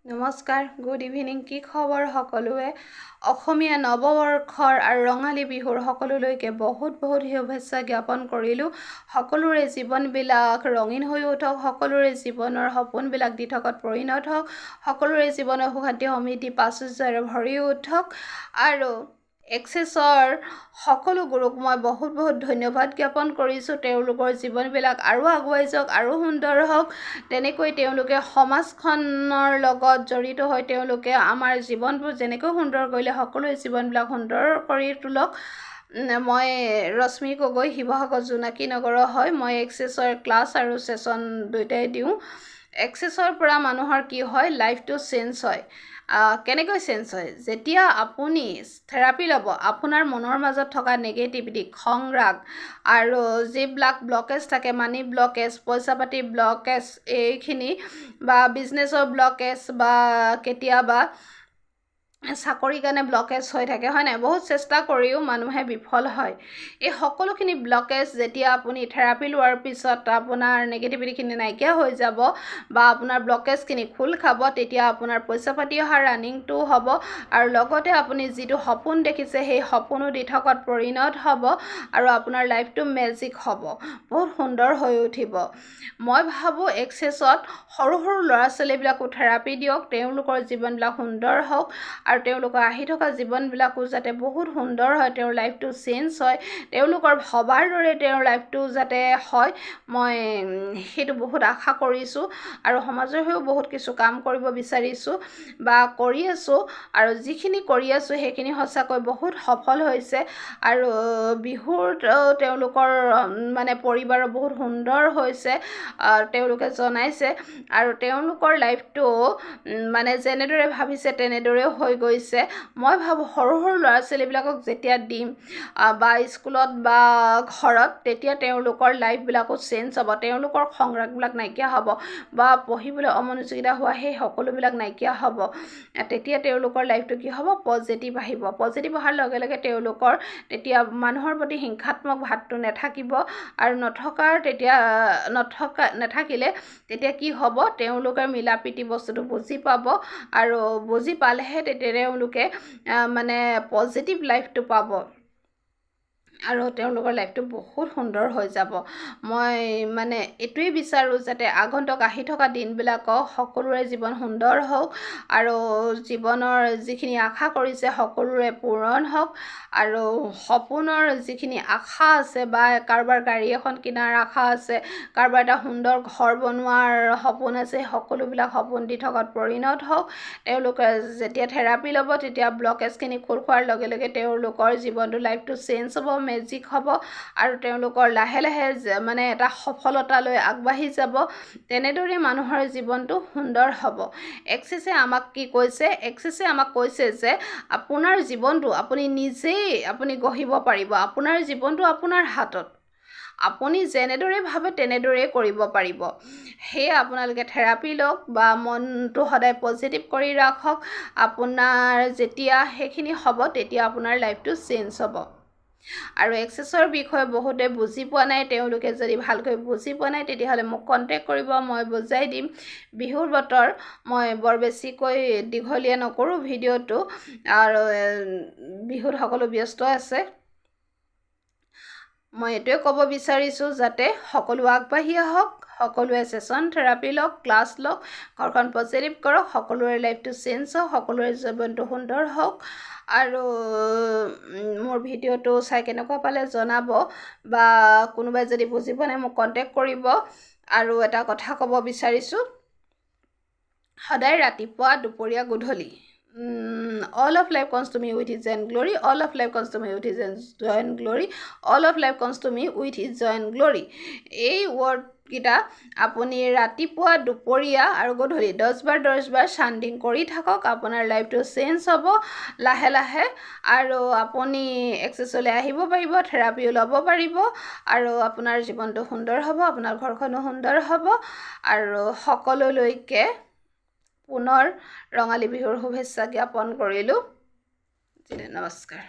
নমস্কাৰ, good evening. কি খবৰ সকলোৱে? অসমীয়া নৱবৰ্ষৰ আৰু ৰঙালী বিহুৰ সকলোলৈকে বহুত শুভেচ্ছা জ্ঞাপন কৰিলোঁ। সকলোৰে জীৱনবিলাক ৰঙীন হৈ উঠক, সকলোৰে জীৱনৰ সপোনবিলাক দিঠকত পৰিণত হওক, সকলোৰে জীৱনৰ সুখান্তি সমৃদ্ধি প্ৰাচুৰ্যৰে ভৰি উঠক। আৰু এক্সেছৰ সকলো গুৰুক মই বহুত ধন্যবাদ জ্ঞাপন কৰিছোঁ। তেওঁলোকৰ জীৱনবিলাক আৰু আগুৱাই যাওক, আৰু সুন্দৰ হওক। তেনেকৈ তেওঁলোকে সমাজখনৰ লগত জড়িত হৈ তেওঁলোকে আমাৰ জীৱনবোৰ যেনেকৈ সুন্দৰ কৰিলে সকলোৰে জীৱনবিলাক সুন্দৰ কৰি তোলক। মই ৰশ্মি গগৈ, শিৱসাগৰ জোনাকী নগৰৰ হয়। মই এক্সেছৰ ক্লাছ আৰু ছেশ্যন দুয়োটাই দিওঁ। এক্সেছৰ পৰা মানুহৰ কি হয়, লাইফটো চেঞ্জ হয়। কেনেকৈ চেঞ্জ হয়? যেতিয়া আপুনি থেৰাপি ল'ব, আপোনাৰ মনৰ মাজত থকা নেগেটিভিটি, খং ৰাগ আৰু যিবিলাক ব্লকেজ থাকে, মানি ব্লকেজ, পইচা পাতি ব্লকেজ, এইখিনি বা বিজনেছৰ ব্লকেজ বা কেতিয়াবা চাকৰিৰ কাৰণে ব্লকেজ হৈ থাকে, হয় নাই? বহুত চেষ্টা কৰিও মানুহে বিফল হয়। এই সকলোখিনি ব্লকেজ যেতিয়া আপুনি থেৰাপি লোৱাৰ পিছত আপোনাৰ নেগেটিভিটিখিনি নাইকিয়া হৈ যাব বা আপোনাৰ ব্লকেজখিনি খোল খাব, তেতিয়া আপোনাৰ পইচা পাতি অহা ৰানিংটো হ'ব। আৰু লগতে আপুনি যিটো সপোন দেখিছে সেই সপোনো দিঠকত পৰিণত হ'ব আৰু আপোনাৰ লাইফটো মেজিক হ'ব, বহুত সুন্দৰ হৈ উঠিব। মই ভাবোঁ এক্সেছত সৰু ল'ৰা ছোৱালীবিলাকো থেৰাপি দিয়ক, তেওঁলোকৰ জীৱনবিলাক সুন্দৰ হওক আৰু তেওঁলোকৰ আহি থকা জীৱনবিলাকো যাতে বহুত সুন্দৰ হয়, তেওঁৰ লাইফটো চেঞ্জ হয়, তেওঁলোকৰ ভবাৰ দৰে তেওঁৰ লাইফটো যাতে হয়, মই সেইটো বহুত আশা কৰিছোঁ। আৰু সমাজৰ হৈও বহুত কিছু কাম কৰিব বিচাৰিছোঁ বা কৰি আছোঁ। আৰু যিখিনি কৰি আছোঁ সেইখিনি সঁচাকৈ বহুত সফল হৈছে। আৰু বিহুত তেওঁলোকৰ মানে পৰিবাৰৰ বহুত সুন্দৰ হৈছে, তেওঁলোকে জনাইছে। আৰু তেওঁলোকৰ লাইফটো মানে যেনেদৰে ভাবিছে তেনেদৰেও হৈ গৈছে। মই ভাবোঁ সৰু ল'ৰা ছোৱালীবিলাকক যেতিয়া দিম বা স্কুলত বা ঘৰত, তেতিয়া তেওঁলোকৰ লাইফবিলাকো চেঞ্জ হ'ব, তেওঁলোকৰ সংগ্ৰামবিলাক নাইকিয়া হ'ব বা পঢ়িবলৈ অমনোযোগিতা হোৱা সেই সকলোবিলাক নাইকিয়া হ'ব। তেতিয়া তেওঁলোকৰ লাইফটো কি হ'ব, পজিটিভ আহিব। পজিটিভ অহাৰ লগে লগে তেওঁলোকৰ তেতিয়া মানুহৰ প্ৰতি হিংসাত্মক ভাৱটো নাথাকিব। আৰু নাথাকিলে তেতিয়া কি হ'ব, তেওঁলোকে মিলা প্ৰীতি বস্তুটো বুজি পাব। আৰু বুজি পালেহে তেতিয়া তেওঁলোকে মানে পজিটিভ লাইফটো পাব আৰু তেওঁলোকৰ লাইফটো বহুত সুন্দৰ হৈ যাব। মই মানে এইটোৱেই বিচাৰোঁ যাতে আগন্তুক আহি থকা দিনবিলাকক সকলোৰে জীৱন সুন্দৰ হওক আৰু জীৱনৰ যিখিনি আশা কৰিছে সকলোৰে পূৰণ হওক। আৰু সপোনৰ যিখিনি আশা আছে বা কাৰোবাৰ গাড়ী এখন কিনাৰ আশা আছে, কাৰোবাৰ এটা সুন্দৰ ঘৰ বনোৱাৰ সপোন আছে, সকলোবিলাক সপোন দিঠকত পৰিণত হওক। তেওঁলোকে যেতিয়া থেৰাপি ল'ব তেতিয়া ব্লকেজখিনি খোল খোৱাৰ লগে লগে তেওঁলোকৰ জীৱনটো লাইফটো চেঞ্জ হ'ব, মেজিক হ'ব আৰু তেওঁলোকৰ লাহে মানে এটা সফলতালৈ আগবাঢ়ি যাব। তেনেদৰে মানুহৰ জীৱনটো সুন্দৰ হ'ব। এক্সেছে আমাক কি কৈছে? এক্সেছে আমাক কৈছে যে আপোনাৰ জীৱনটো আপুনি নিজেই গঢ়িব পাৰিব। আপোনাৰ জীৱনটো আপোনাৰ হাতত। আপুনি যেনেদৰে ভাবে তেনেদৰেই কৰিব পাৰিব। সেয়ে আপোনালোকে থেৰাপি লওক বা মনটো সদায় পজিটিভ কৰি ৰাখক। আপোনাৰ যেতিয়া সেইখিনি হ'ব তেতিয়া আপোনাৰ লাইফটো চেঞ্জ হ'ব। আৰু এক্সেছৰ বিষয়ে বহুতে বুজি পোৱা নাই, তেওঁলোকে যদি ভালকৈ বুজি পোৱা নাই তেতিয়াহ'লে মোক কণ্টেক্ট কৰিব, মই বুজাই দিম। বিহুৰ বতৰ, মই বৰ বেছিকৈ দীঘলীয়া নকৰোঁ ভিডিঅ'টো, আৰু বিহুত সকলো ব্যস্ত আছে। মই এইটোৱে ক'ব বিচাৰিছোঁ যাতে সকলো আগবাঢ়ি আহক, সকলোৱে ছেশ্যন থেৰাপি লওক, ক্লাছ লওক, ঘৰখন পজিটিভ কৰক, সকলোৰে লাইফটো চেঞ্জ হওক, সকলোৰে জীৱনটো সুন্দৰ হওক। আৰু মোৰ ভিডিঅ'টো চাই কেনেকুৱা পালে জনাব, বা কোনোবাই যদি বুজি পোৱা নাই মোক কণ্টেক্ট কৰিব। আৰু এটা কথা ক'ব বিচাৰিছোঁ, সদায় ৰাতিপুৱা, দুপৰীয়া, গধূলি all of life comes to me with his joy and glory, all of life comes to me with his joy and glory, all of life comes to me with his joy and glory। এই ৱৰ্ডকেইটা আপুনি ৰাতিপুৱা, দুপৰীয়া আৰু গধূলি 10 বাৰ চাণ্ডিং কৰি থাকক। আপোনাৰ লাইফটো চেঞ্জ হ'ব লাহে। আৰু আপুনি এক্সেছলৈ আহিব পাৰিব, থেৰাপিও ল'ব পাৰিব আৰু আপোনাৰ জীৱনটো সুন্দৰ হ'ব, আপোনাৰ ঘৰখনো সুন্দৰ হ'ব। আৰু সকলোলৈকে পুনৰ ৰঙালী বিহুৰ শুভেচ্ছা জ্ঞাপন কৰিলোঁ। নমস্কাৰ।